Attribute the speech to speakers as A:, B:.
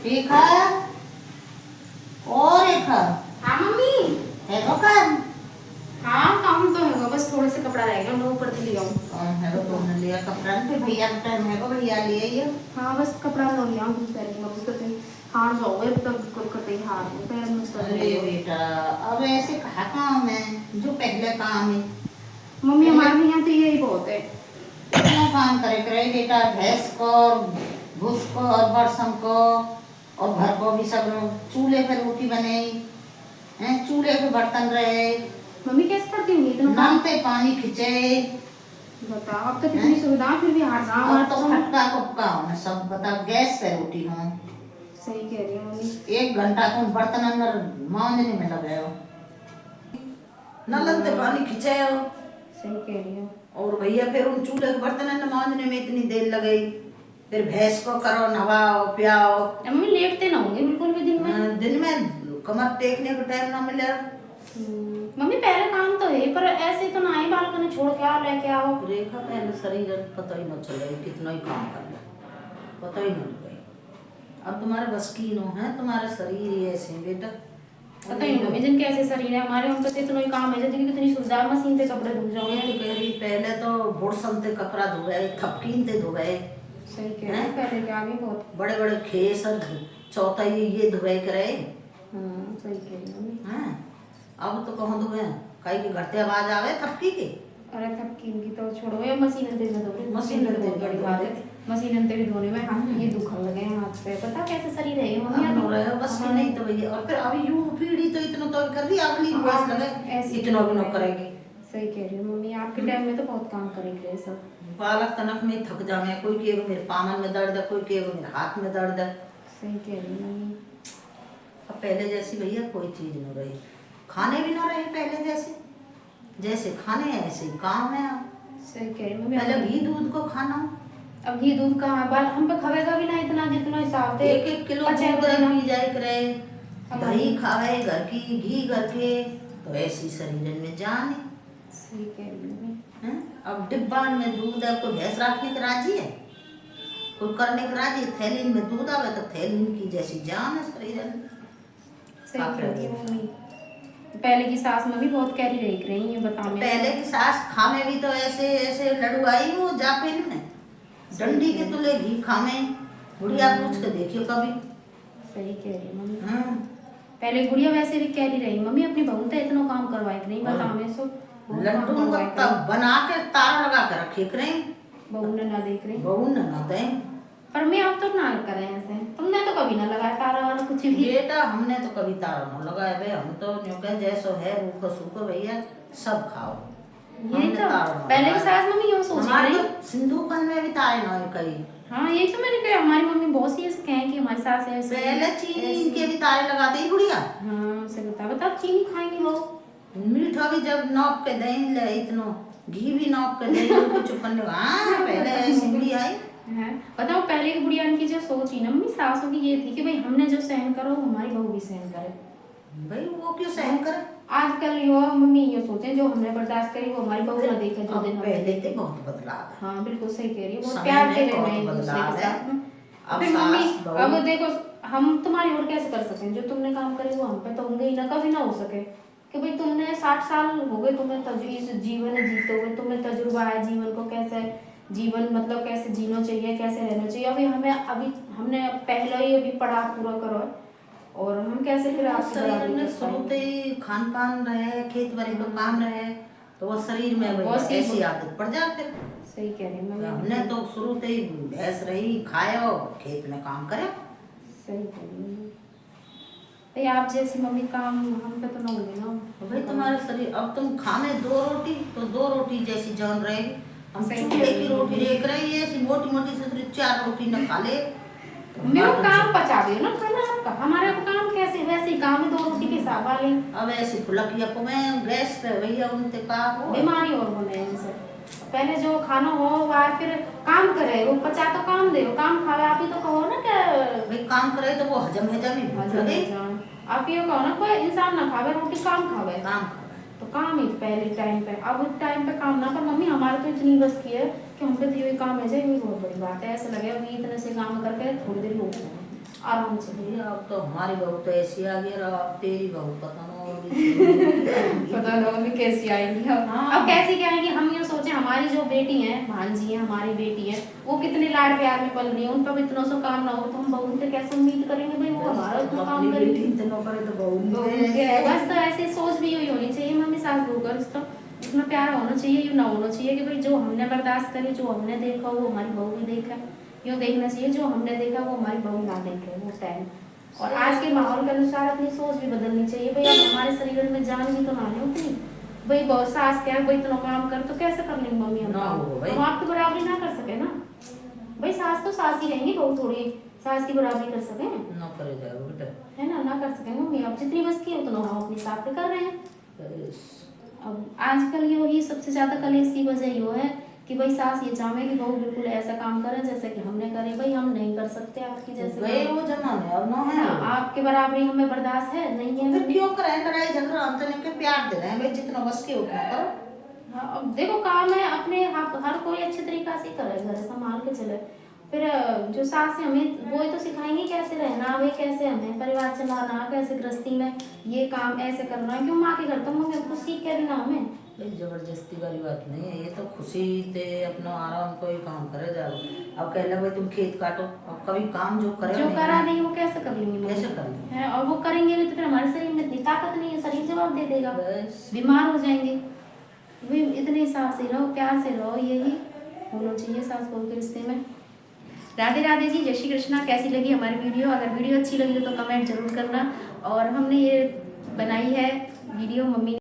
A: ठीक है। और एक है।
B: हाँ मम्मी।
A: है तो काम।
B: हाँ काम तो है, बस थोड़े से कपड़ा रहेगा, मैं ऊपर से ले आऊँ।
A: है तो तुमने लिया कपड़ा फिर भैया का टाइम है, भैया लिए ये।
B: हाँ बस कपड़ा लो ले आऊँ कुछ करेंगे मम्मी तो फिर हार जाओगे तब बिल्कुल कतई हार में पैर में
A: अरे बेटा अब ऐसे कहा काम है जो पहले काम है।
B: मम्मी हमारे यहाँ तो यही बहुत है।
A: इतना काम करे करे बेटा, भैंस को भूस को और बरसम को और घर को भी सब चूल्हे पे रोटी बने हैं, चूल्हे पे बर्तन रहे।
B: मम्मी कैसे करती होंगी इतना
A: नल पे पानी खींचे।
B: बताओ, अब तो कितनी सुविधा फिर भी हार जाओ।
A: अब तो खटका कुटका होना सब, बता गैस पे रोटी हो।
B: सही कह रही है मम्मी।
A: 1 घंटा तुम बर्तन अंदर मांजने में लगे हो, नल पे पानी खींचे हो।
B: सही कह रही हो।
A: और भैया फिर उन चूल्हे के बर्तन मांजने में इतनी देर लगी, फिर भैंस को करो नवाओ पियाओ।
B: मम्मी लेटते ना होंगे बिल्कुल भी दिन में
A: कमर टेकने को टाइम ना मिले।
B: मम्मी पहले काम तो है पर ऐसे तो ना ही बालकों ने छोड़ के आओ लेके आओ।
A: रेखा पहले शरीर पता ही न चले कितना ही काम कर ले, पता ही नहीं लगे। अब तुम्हारे बस की नो है, तुम्हारे शरीर ही ऐसे बेटा।
B: पता ही नहीं मम्मी जिनके ऐसे शरीर है, हमारे हम पता इतना ही काम है जिनकी कितनी सुविधा, मशीन से कपड़े धुल जाओगे।
A: तो कह रही पहले तो बुड़सन ते कपड़ा धो गए, थपकीन ते धो गए।
B: सही कह रहे हैं, पहले क्या भी बहुत
A: बड़े बड़े खेस और चौथाई ये धोए करे।
B: सही कह रही मम्मी।
A: हाँ अब तो कहाँ धोए, कहीं की घरते आवाज आवे थपकी के।
B: अरे थपकीन की तो छोड़ो, या मशीन ते में धोगे।
A: मशीन ते
B: बहुत बड़ी बात है, मशीन ते भी धोने में हाथ ये दुखन लगे हैं हाथ पे। पता कैसे शरीर है मम्मी
A: अब रहे हो बस की नहीं तो भैया। और फिर अभी यू पीढ़ी तो इतना तो कर रही, अगली बस लगे इतना भी न करेगी।
B: सही कह रही हो मम्मी, आपके टाइम में तो बहुत काम करेंगे सब।
A: बालक तनक में थक जावे, कोई कहेगा मेरे पामन में दर्द है, कोई कहेगा मेरे हाथ में दर्द है।
B: सही कह रही हो मम्मी।
A: अब पहले जैसी भैया कोई चीज न रही, खाने भी ना रहे पहले जैसे, जैसे खाने हैं ऐसे ही काम है।
B: सही कह रही मम्मी।
A: पहले घी दूध को खाना,
B: अब घी दूध कहाँ बाल हम पे खावेगा भी ना इतना जितना हिसाब से
A: 1-1 किलो दूध पी जाए करे, दही खावे घर की, घी घर के, तो ऐसी शरीर में जान है।
B: सही कह रही मम्मी।
A: अब डिब्बा में दूध है, कोई भैंस रखने के राजी है, कोई करने के राजी है। थैलीन में दूध आवे तो थैलीन की जैसी जान है शरीर में।
B: सही कह रही है मम्मी। पहले की सास मम्मी बहुत कैरी रही है बता।
A: पहले की सास खामे भी तो ऐसे ऐसे लड़ू आई वो जापिन में डंडी के तुले घी खामे, बुढ़िया पूछ के देखियो कभी।
B: सही कह रही मम्मी। पहले गुड़िया वैसे भी कैरी रही मम्मी, अपनी बहू तो इतना काम करवाई नहीं बता में सो
A: लड्डू को तब बना के तार लगा के रखे करे,
B: बहू ने ना देख रही,
A: बहू ने ना दे।
B: पर मैं अब तो ना करे ऐसे, तुमने तो कभी ना लगाया तारा वाला कुछ भी।
A: बेटा हमने तो कभी तारा ना लगाया बे, हम तो न्यों जैसो है रूखो सूखो भैया सब खाओ।
B: यही तो पहले की सास मम्मी यूं सोच रही है।
A: सिंधुपन में भी तारे ना कई।
B: हाँ यही तो मैंने कहा, हमारी मम्मी बहुत सी ऐसे कहें कि हमारी सास ऐसे
A: पहले चीनी के भी तारे लगाते ही बुढ़िया।
B: हाँ से बता चीनी खाएंगे वो,
A: मीठा भी जब नौक के दें ले इतना, घी भी नौक के दें कुछ चुपन लगा। हाँ पहले ऐसी बुढ़िया आई
B: है। बताओ पहले की बुढ़िया की जो सोच ही ना मम्मी सासों की ये थी कि भाई हमने जो सहन करो हमारी बहू भी सहन करे।
A: भाई वो क्यों सहन करे,
B: आजकल यो मम्मी ये सोचे जो हमने बर्दाश्त करी वो हमारी बहू ना देखे जो दिन
A: पहले तो बहुत बदलाव है।
B: हाँ बिल्कुल सही कह रही है, बहुत प्यार से रह रहे हैं दूसरे के साथ। फिर मम्मी अब देखो हम तुम्हारी और कैसे कर सकते हैं, जो तुमने काम करे वो हम पे तो होंगे ही ना, कभी ना हो सके कि भाई तुमने 60 साल हो गए, तुम्हें इस जीवन जीते हुए, तुम्हें तजुर्बा है जीवन को कैसे जीवन मतलब कैसे जीना चाहिए कैसे रहना चाहिए। अभी हमने पहले ही अभी पढ़ा पूरा करो और हम कैसे फिर आप
A: शरीर में शुरूते खान पान रहे, खेत बाड़ी में काम रहे तो वो शरीर में ऐसी आदत पड़ जाती।
B: सही कह रही है
A: हमने तो शुरू से ही भैंस रही खायो खेत में काम करे।
B: सही कह रही है आप जैसी मम्मी काम हम पे तो ना होंगे ना
A: भाई तुम्हारा शरीर। अब तुम खाने 2 रोटी तो 2 रोटी जैसी जान रहेगी। हम चूल्हे की रोटी देख रही है ऐसी मोटी मोटी से 4 रोटी न खा ले
B: मेरा काम पचा दे ना खाना आपका, हमारे काम कैसे वैसे ही काम है 2 रोटी के हिसाब वाले।
A: अब ऐसी फुलकिया को मैं गैस पे भैया उनते का
B: बीमारी और होने इनसे। पहले जो खाना हो वह फिर काम करे वो पचा तो काम दे काम खावे। आप ही तो कहो ना कि
A: भाई काम करे तो वो हजम ही
B: आप ये कहो ना कोई इंसान ना खावे रोटी काम खावे तो काम ही पहले टाइम पे। अब टाइम पे काम ना पर मम्मी हमारे तो इतनी बस की है कि हम पे तो ये काम है जाए, ये बहुत बड़ी बात है। ऐसा लगे अभी इतने से काम करके थोड़ी देर लोग आराम से।
A: भैया अब तो हमारी बहू तो ऐसी आ गई, और अब तेरी बहू पता ना
B: पता ना अभी कैसी आएंगी। अब कैसी क्या आएंगी, हम ये सोचे हमारी जो बेटी है, भांजी है, हमारी बेटी है, वो कितने लाड प्यार में पल रही है, उन पर इतना सा काम ना हो तो हम बहू से कैसे उम्मीद करेंगे भाई वो हमारा उतना काम करेगी। बस तो ऐसी सोच भी यही होनी चाहिए मम्मी सास बहू का रिश्ता इतना प्यार होना चाहिए, यूँ ना होना चाहिए कि भाई जो हमने बर्दाश्त करे, जो हमने देखा वो हमारी बहू भी देखा, यूँ देखना चाहिए जो हमने देखा वो हमारी बहू ना देखे वो टाइम। और आज के माहौल के अनुसार अपनी सोच भी बदलनी चाहिए भाई। अब हमारे शरीर में जान भी तो ना है उतनी, भाई बहुत सास क्या है भाई इतना काम कर तो कैसे कर लेंगे मम्मी हम काम, हम आपकी बराबरी ना कर सके ना भाई, सास तो सास ही रहेंगी, बहू थोड़ी सास की बराबरी कर सके
A: ना करे जाएगा बेटा,
B: है ना, ना कर सकेंगे मम्मी। अब जितनी बस की उतना हम अपने हिसाब से कर रहे हैं। अब आजकल ये वही सबसे ज्यादा कलेश की वजह ये है कि भाई सास ये चाहे कि बहू बिल्कुल ऐसा काम करे जैसे कि हमने करे, भाई हम नहीं कर सकते आपकी जैसे
A: गए वो जमाने अब ना है,
B: आपके बराबरी हमें बर्दाश्त है नहीं है।
A: फिर क्यों करें लड़ाई झगड़ा, हम तो इनके प्यार दे रहे हैं भाई, जितना बस के उतना करो।
B: हाँ, अब देखो काम है अपने हर कोई अच्छे तरीका से करे, घर संभाल के चले। फिर जो सास है हमें वो ही तो सिखाएंगे कैसे रहना, भाई कैसे हमें परिवार चलाना, कैसे गृहस्थी में ये काम ऐसे करना, क्यों माँ के घर तो मम्मी कुछ सीख के भी ना हमें।
A: भाई जबरदस्ती वाली बात नहीं है, ये तो खुशी से अपना आराम कोई काम करे जाओ। अब कह लो भाई तुम खेत काटो, अब कभी काम जो करे
B: जो करा नहीं वो कैसे कर लेंगे,
A: कैसे कर लेंगे
B: है, और वो करेंगे भी तो फिर हमारे शरीर में इतनी ताकत नहीं है, शरीर जवाब दे देगा, बीमार हो जाएंगे। भाई इतने हिसाब से रहो, प्यार से रहो, यही होना चाहिए सास बहू के रिश्ते में। राधे राधे जी, जय श्री कृष्णा। कैसी लगी हमारी वीडियो, अगर वीडियो अच्छी लगी तो कमेंट जरूर करना। और हमने ये बनाई है वीडियो मम्मी